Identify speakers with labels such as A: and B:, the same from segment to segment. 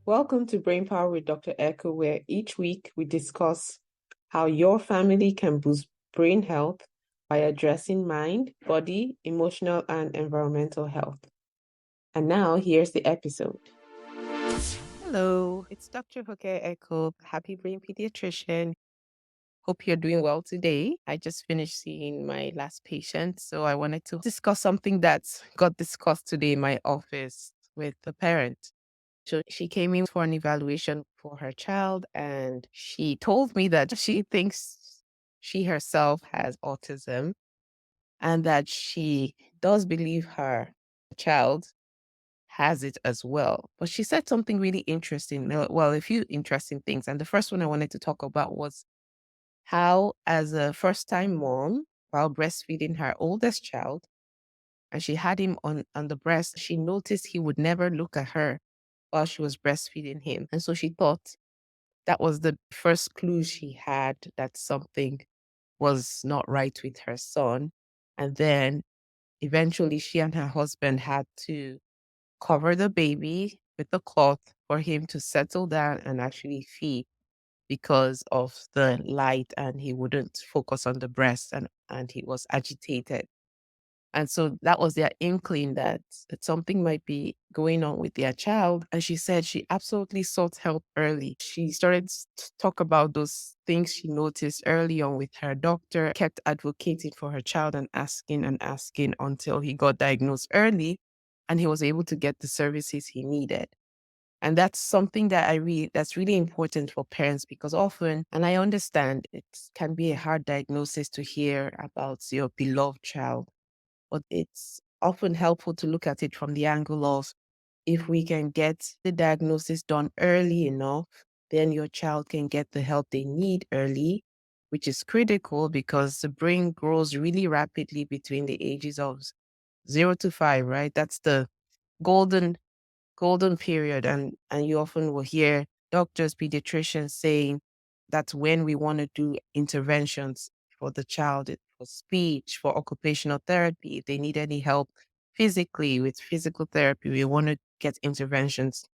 A: Welcome to Brain Power with Dr. Echo, where each week we discuss how your family can boost brain health by addressing mind, body, emotional, and environmental health. And now here's the episode. Hello, it's Dr. Echo, happy brain pediatrician. Hope you're doing well today. I just finished seeing my last patient, so I wanted to discuss something that's got discussed today in my office with the parent. So she came in for an evaluation for her child, and she told me that she thinks she herself has autism and that she does believe her child has it as well. But she said something really interesting. Well, a few interesting things. And the first one I wanted to talk about was how, as a first time mom, while breastfeeding her oldest child, and she had him on the breast, she noticed he would never look at her while she was breastfeeding him. And so she thought that was the first clue she had that something was not right with her son. And then eventually she and her husband had to cover the baby with a cloth for him to settle down and actually feed because of the light, and he wouldn't focus on the breast, and he was agitated. And so that was their inkling that something might be going on with their child. And she said she absolutely sought help early. She started to talk about those things she noticed early on with her doctor, kept advocating for her child and asking until he got diagnosed early and he was able to get the services he needed. And that's something that that's really important for parents, because often, and I understand it can be a hard diagnosis to hear about your beloved child, but it's often helpful to look at it from the angle of, if we can get the diagnosis done early enough, then your child can get the help they need early, which is critical because the brain grows really rapidly between the ages of 0 to 5, right? That's the golden golden period. And you often will hear doctors, pediatricians saying that's when we want to do interventions for the child, for speech, for occupational therapy. If they need any help physically with physical therapy, we want to get interventions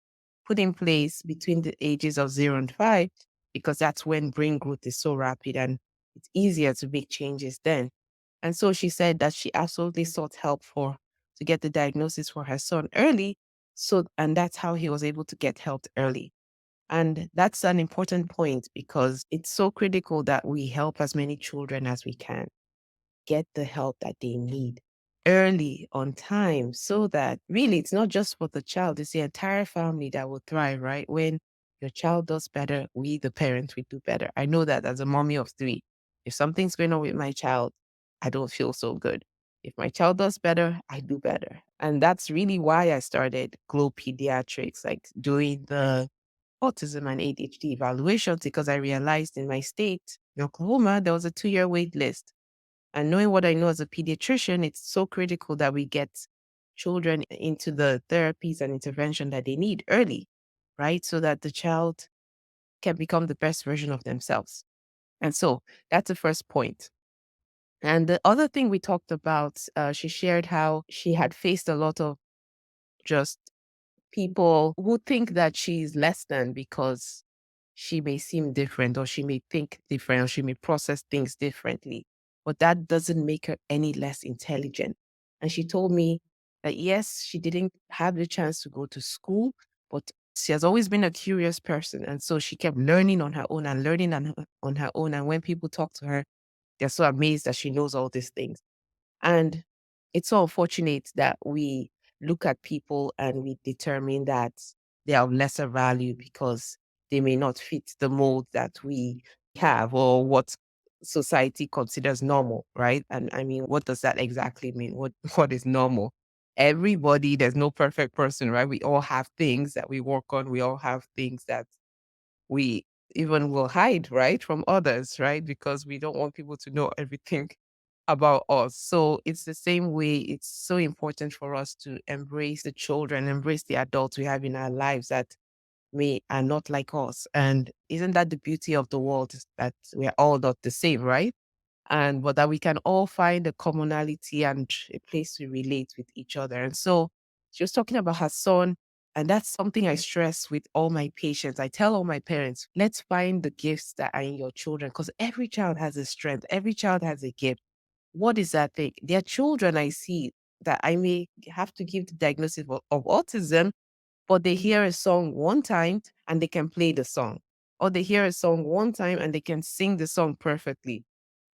A: put in place between the ages of 0 and 5, because that's when brain growth is so rapid and it's easier to make changes then. And so she said that she absolutely sought help to get the diagnosis for her son early. So, and that's how he was able to get help early. And that's an important point, because it's so critical that we help as many children as we can get the help that they need early, on time, so that really it's not just for the child, it's the entire family that will thrive, right? When your child does better, we, the parents, we do better. I know that as a mommy of 3, if something's going on with my child, I don't feel so good. If my child does better, I do better. And that's really why I started Glow Pediatrics, like doing the autism and ADHD evaluations, because I realized in my state, in Oklahoma, there was a 2-year wait list. And knowing what I know as a pediatrician, it's so critical that we get children into the therapies and intervention that they need early, right? So that the child can become the best version of themselves. And so that's the first point. And the other thing we talked about, she shared how she had faced a lot of just people who think that she's less than because she may seem different, or she may think different, or she may process things differently. But that doesn't make her any less intelligent. And she told me that yes, she didn't have the chance to go to school, but she has always been a curious person. And so she kept learning on her own and learning on her own. And when people talk to her, they're so amazed that she knows all these things. And it's so unfortunate that we look at people and we determine that they are of lesser value because they may not fit the mold that we have, or what society considers normal, right? And I mean, what does that exactly mean? What is normal? Everybody, there's no perfect person, right? We all have things that we work on. We all have things that we even will hide, right, from others, right? Because we don't want people to know everything about us. So it's the same way. It's so important for us to embrace the children, embrace the adults we have in our lives that may are not like us. And isn't that the beauty of the world, is that we're all not the same, right? And but that we can all find a commonality and a place to relate with each other. And so she was talking about her son And that's something I stress with all my patients. I tell all my parents, let's find the gifts that are in your children because every child has a strength, every child has a gift. What is that thing? There are children I see that I may have to give the diagnosis of autism, but they hear a song one time and they can play the song. Or they hear a song one time and they can sing the song perfectly.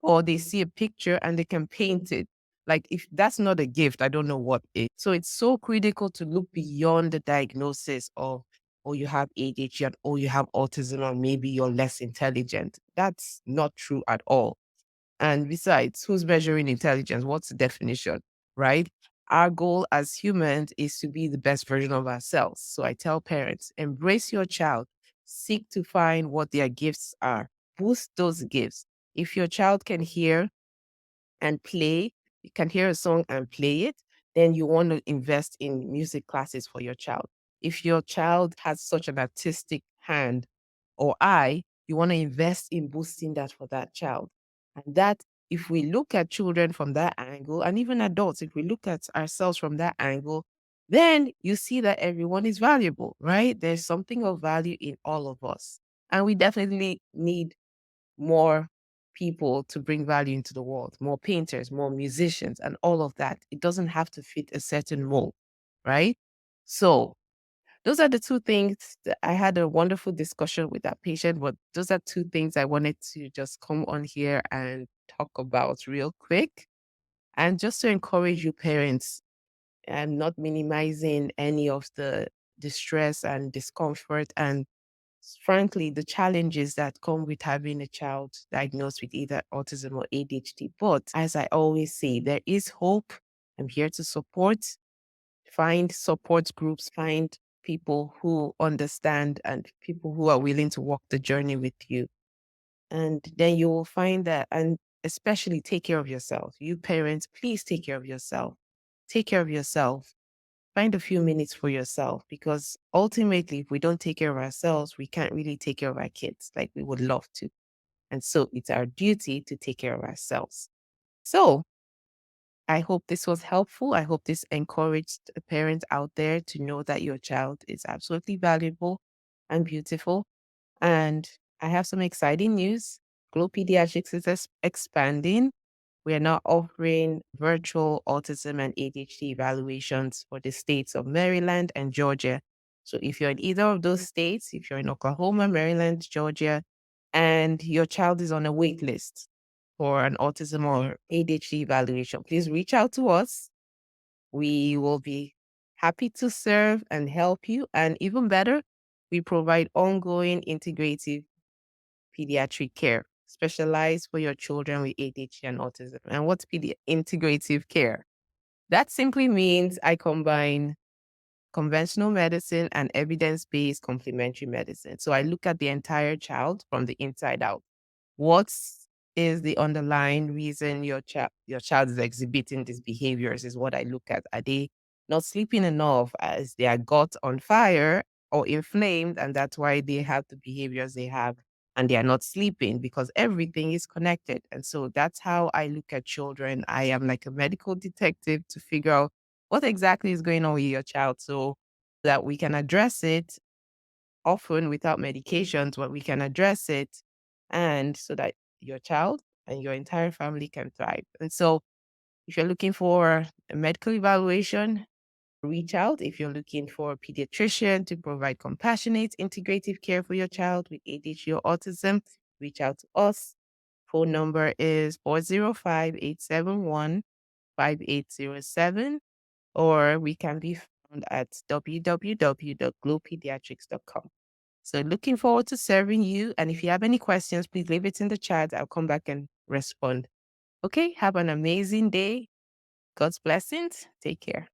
A: Or they see a picture and they can paint it. Like, if that's not a gift, I don't know what is. So it's so critical to look beyond the diagnosis of, oh, you have ADHD, and oh, you have autism, or maybe you're less intelligent. That's not true at all. And besides, who's measuring intelligence? What's the definition, right? Our goal as humans is to be the best version of ourselves. So I tell parents, embrace your child, seek to find what their gifts are, boost those gifts. If your child can hear and play, you can hear a song and play it, then you want to invest in music classes for your child. If your child has such an artistic hand or eye, you want to invest in boosting that for that child. And that, if we look at children from that angle, and even adults, if we look at ourselves from that angle, then you see that everyone is valuable, right? There's something of value in all of us. And we definitely need more people to bring value into the world, more painters, more musicians, and all of that. It doesn't have to fit a certain mold, right? So those are the two things that I had a wonderful discussion with that patient, but those are two things I wanted to just come on here and talk about real quick. And just to encourage you parents, and not minimizing any of the distress and discomfort and frankly, the challenges that come with having a child diagnosed with either autism or ADHD. But as I always say, there is hope. I'm here to support. Find support groups, find people who understand and people who are willing to walk the journey with you. And then you will find that, and especially take care of yourself. You parents, please take care of yourself. Take care of yourself. Find a few minutes for yourself because ultimately, if we don't take care of ourselves, we can't really take care of our kids like we would love to. And so it's our duty to take care of ourselves. So I hope this was helpful. I hope this encouraged the parents out there to know that your child is absolutely valuable and beautiful. And I have some exciting news. Glow Pediatrics is expanding. We are now offering virtual autism and ADHD evaluations for the states of Maryland and Georgia. So if you're in either of those states, if you're in Oklahoma, Maryland, Georgia, and your child is on a wait list for an autism or ADHD evaluation, please reach out to us. We will be happy to serve and help you. And even better, we provide ongoing integrative pediatric care, specialized for your children with ADHD and autism. And what's integrative care? That simply means I combine conventional medicine and evidence-based complementary medicine. So I look at the entire child from the inside out. What is the underlying reason your child is exhibiting these behaviors is what I look at. Are they not sleeping enough? Is their gut on fire or inflamed? And that's why they have the behaviors they have and they are not sleeping because everything is connected. And so that's how I look at children. I am like a medical detective to figure out what exactly is going on with your child so that we can address it often without medications, but we can address it and so that your child and your entire family can thrive. And so if you're looking for a medical evaluation, reach out. If you're looking for a pediatrician to provide compassionate, integrative care for your child with ADHD or autism, reach out to us. Phone number is 405-871-5807, or we can be found at www.glowpediatrics.com. So looking forward to serving you. And if you have any questions, please leave it in the chat. I'll come back and respond. Okay, have an amazing day. God's blessings. Take care.